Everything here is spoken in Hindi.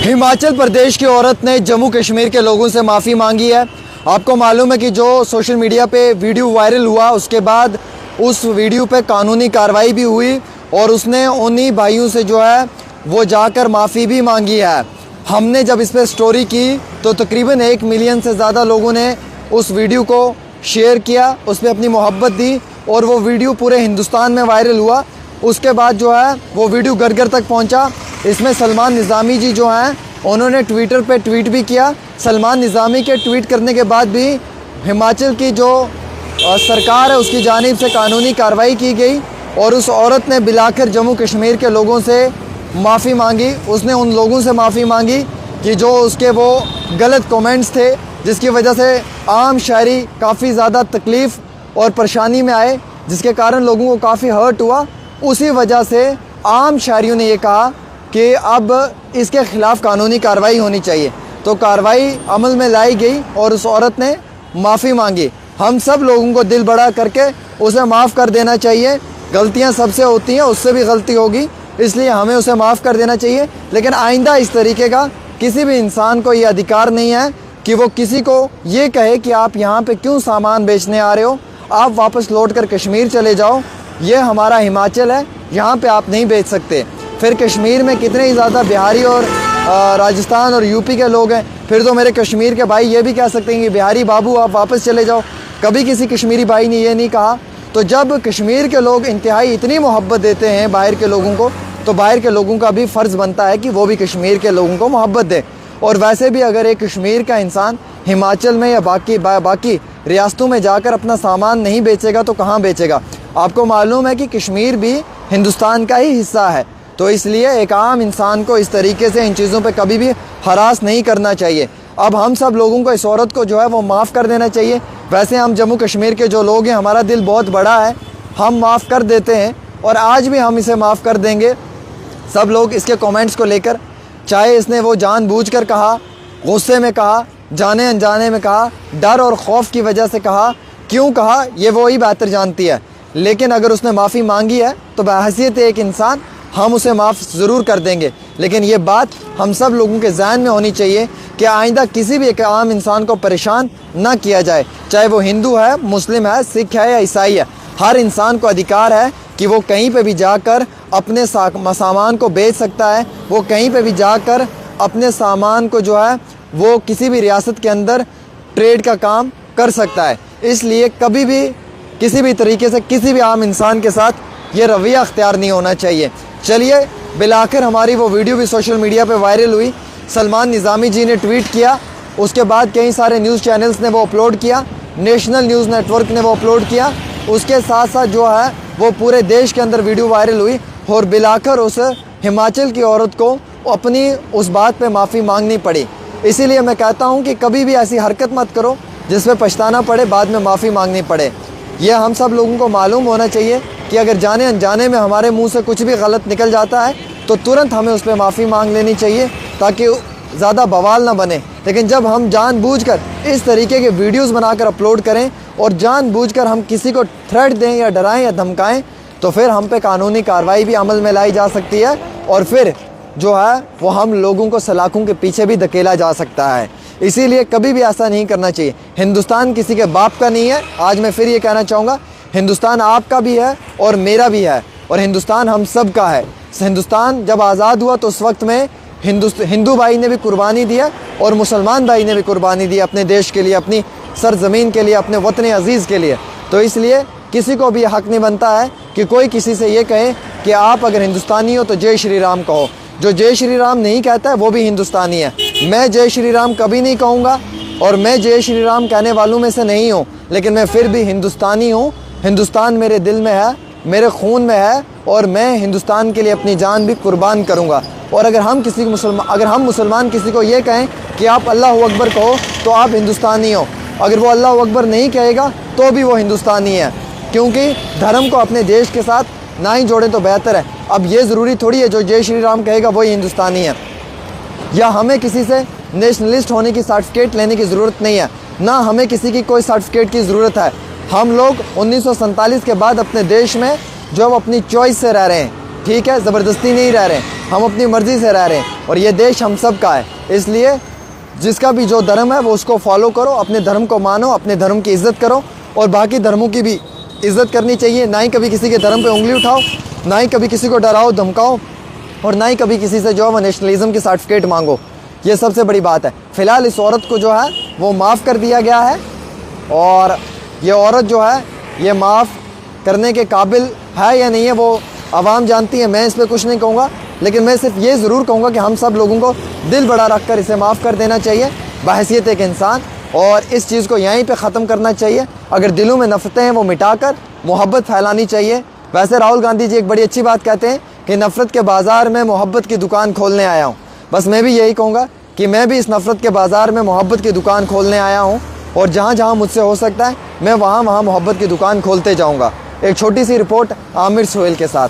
हिमाचल प्रदेश की औरत ने जम्मू कश्मीर के लोगों से माफ़ी मांगी है। आपको मालूम है कि जो सोशल मीडिया पे वीडियो वायरल हुआ उसके बाद उस वीडियो पे कानूनी कार्रवाई भी हुई और उसने उन्हीं भाइयों से जो है वो जाकर माफ़ी भी मांगी है। हमने जब इस पर स्टोरी की तो तकरीबन 1 मिलियन से ज़्यादा लोगों ने उस वीडियो को शेयर किया, उस पर अपनी मोहब्बत दी और वो वीडियो पूरे हिंदुस्तान में वायरल हुआ। उसके बाद जो है वो वीडियो घर घर तक पहुंचा। इसमें सलमान निज़ामी जी जो हैं उन्होंने ट्विटर पे ट्वीट भी किया। सलमान निज़ामी के ट्वीट करने के बाद भी हिमाचल की जो सरकार है उसकी जानिब से कानूनी कार्रवाई की गई और उस औरत ने बिलाकर जम्मू कश्मीर के लोगों से माफ़ी मांगी। उसने उन लोगों से माफ़ी मांगी कि जो उसके वो गलत कमेंट्स थे जिसकी वजह से आम शहरी काफ़ी ज़्यादा तकलीफ़ और परेशानी में आए, जिसके कारण लोगों को काफ़ी हर्ट हुआ। उसी वजह से आम शहरियों ने ये कहा कि अब इसके ख़िलाफ़ कानूनी कार्रवाई होनी चाहिए। तो कार्रवाई अमल में लाई गई और उस औरत ने माफ़ी मांगी। हम सब लोगों को दिल बड़ा करके उसे माफ़ कर देना चाहिए। गलतियां सबसे होती हैं, उससे भी गलती होगी, इसलिए हमें उसे माफ़ कर देना चाहिए। लेकिन आइंदा इस तरीके का किसी भी इंसान को ये अधिकार नहीं है कि वो किसी को ये कहे कि आप यहाँ पे क्यों सामान बेचने आ रहे हो, आप वापस लौट कर कश्मीर चले जाओ, ये हमारा हिमाचल है, यहाँ पे आप नहीं बेच सकते। फिर कश्मीर में कितने ही ज़्यादा बिहारी और राजस्थान और यूपी के लोग हैं, फिर तो मेरे कश्मीर के भाई ये भी कह सकते हैं कि बिहारी बाबू आप वापस चले जाओ। कभी किसी कश्मीरी भाई ने ये नहीं कहा। तो जब कश्मीर के लोग इंतहाई इतनी मोहब्बत देते हैं बाहर के लोगों को, तो बाहर के लोगों का भी फ़र्ज़ बनता है कि वो भी कश्मीर के लोगों को मोहब्बत दे। और वैसे भी अगर एक कश्मीर का इंसान हिमाचल में या बाकी रियासतों में जाकर अपना सामान नहीं बेचेगा तो कहाँ बेचेगा। आपको मालूम है कि कश्मीर भी हिंदुस्तान का ही हिस्सा है। तो इसलिए एक आम इंसान को इस तरीके से इन चीज़ों पे कभी भी हरास नहीं करना चाहिए। अब हम सब लोगों को इस औरत को जो है वो माफ़ कर देना चाहिए। वैसे हम जम्मू कश्मीर के जो लोग हैं, हमारा दिल बहुत बड़ा है, हम माफ़ कर देते हैं और आज भी हम इसे माफ़ कर देंगे। सब लोग इसके कमेंट्स को लेकर, चाहे इसने वो जानबूझकर कहा, गुस्से में कहा, जाने अनजाने में कहा, डर और खौफ की वजह से कहा, क्यों कहा ये वो ही बेहतर जानती है। लेकिन अगर उसने माफ़ी मांगी है तो बहैसियत एक इंसान हम उसे माफ़ ज़रूर कर देंगे। लेकिन ये बात हम सब लोगों के ज़हन में होनी चाहिए कि आइंदा किसी भी एक आम इंसान को परेशान ना किया जाए, चाहे वो हिंदू है, मुस्लिम है, सिख है या ईसाई है। हर इंसान को अधिकार है कि वो कहीं पे भी जाकर अपने सामान को बेच सकता है, वो कहीं पे भी जाकर अपने सामान को जो है वो किसी भी रियासत के अंदर ट्रेड का काम कर सकता है। इसलिए कभी भी किसी भी तरीके से किसी भी आम इंसान के साथ ये रवैया अख्तियार नहीं होना चाहिए। चलिए, बिलाकर हमारी वो वीडियो भी सोशल मीडिया पे वायरल हुई। सलमान निज़ामी जी ने ट्वीट किया, उसके बाद कई सारे न्यूज़ चैनल्स ने वो अपलोड किया, नेशनल न्यूज़ नेटवर्क ने वो अपलोड किया। उसके साथ साथ जो है वो पूरे देश के अंदर वीडियो वायरल हुई और बिलाकर उस हिमाचल की औरत को अपनी उस बात पे माफ़ी मांगनी पड़ी। इसीलिए मैं कहता हूँ कि कभी भी ऐसी हरकत मत करो जिसमें पछताना पड़े, बाद में माफ़ी मांगनी पड़े। यह हम सब लोगों को मालूम होना चाहिए कि अगर जाने अनजाने में हमारे मुंह से कुछ भी गलत निकल जाता है तो तुरंत हमें उस पर माफ़ी मांग लेनी चाहिए ताकि ज़्यादा बवाल ना बने। लेकिन जब हम जानबूझकर इस तरीके के वीडियोस बनाकर अपलोड करें और जानबूझकर हम किसी को थ्रेट दें या डराएं या धमकाएं तो फिर हम पे कानूनी कार्रवाई भी अमल में लाई जा सकती है और फिर जो है वो हम लोगों को सलाखों के पीछे भी धकेला जा सकता है। इसीलिए कभी भी ऐसा नहीं करना चाहिए। हिंदुस्तान किसी के बाप का नहीं है। आज मैं फिर ये कहना चाहूँगा, हिंदुस्तान आपका भी है और मेरा भी है और हिंदुस्तान हम सब का है। हिंदुस्तान जब आज़ाद हुआ तो उस वक्त में हिंदू भाई ने भी कुर्बानी दिया और मुसलमान भाई ने भी कुर्बानी दी अपने देश के लिए, अपनी सरज़मीन के लिए, अपने वतन अज़ीज़ के लिए। तो इसलिए किसी को भी हक़ नहीं बनता है कि कोई किसी से ये कहे कि आप अगर हिंदुस्तानी हो तो जय श्री राम कहो। जो जय श्री राम नहीं कहता है वो भी हिंदुस्तानी है। मैं जय श्री राम कभी नहीं कहूँगा और मैं जय श्री राम कहने वालों में से नहीं हूँ, लेकिन मैं फिर भी हिंदुस्तानी हूँ। हिंदुस्तान मेरे दिल में है, मेरे खून में है और मैं हिंदुस्तान के लिए अपनी जान भी कुर्बान करूँगा। और अगर हम मुसलमान किसी को ये कहें कि आप अल्लाह अकबर कहो तो आप हिंदुस्तानी हो, अगर वो अल्लाह अकबर नहीं कहेगा तो भी वो हिंदुस्तानी है, क्योंकि धर्म को अपने देश के साथ ना ही जोड़ें तो बेहतर है। अब ये ज़रूरी थोड़ी है जो जय श्री राम कहेगा वही हिंदुस्तानी है, या हमें किसी से नेशनलिस्ट होने की सर्टिफिकेट लेने की ज़रूरत नहीं है, ना हमें किसी की कोई सर्टिफिकेट की ज़रूरत है। हम लोग 1947 के बाद अपने देश में जो अपनी चॉइस से रह रहे हैं, ठीक है, ज़बरदस्ती नहीं रह रहे हैं। हम अपनी मर्ज़ी से रह रहे हैं और ये देश हम सब का है। इसलिए जिसका भी जो धर्म है वो उसको फॉलो करो, अपने धर्म को मानो, अपने धर्म की इज़्ज़त करो और बाकी धर्मों की भी इज़्ज़त करनी चाहिए। ना ही कभी किसी के धर्म पे उंगली उठाओ, ना ही कभी किसी को डराओ धमकाओ और ना ही कभी किसी से जो है वो नेशनलिज्म की सर्टिफिकेट मांगो। ये सबसे बड़ी बात है। फ़िलहाल इस औरत को जो है वो माफ़ कर दिया गया है और ये औरत जो है ये माफ़ करने के काबिल है या नहीं है वो आवाम जानती है। मैं इस पर कुछ नहीं कहूँगा, लेकिन मैं सिर्फ ये ज़रूर कहूँगा कि हम सब लोगों को दिल बड़ा रख कर इसे माफ़ कर देना चाहिए बहैसियत एक इंसान, और इस चीज़ को यहीं पे ख़त्म करना चाहिए। अगर दिलों में नफ़रतें हैं वो मिटाकर मोहब्बत फैलानी चाहिए। वैसे राहुल गांधी जी एक बड़ी अच्छी बात कहते हैं कि नफ़रत के बाज़ार में मोहब्बत की दुकान खोलने आया हूँ। बस मैं भी यही कहूँगा कि मैं भी इस नफ़रत के बाज़ार में मोहब्बत की दुकान खोलने आया हूँ और जहाँ जहाँ मुझसे हो सकता है मैं वहाँ वहाँ मोहब्बत की दुकान खोलते जाऊँगा। एक छोटी सी रिपोर्ट आमिर सोहेल के साथ।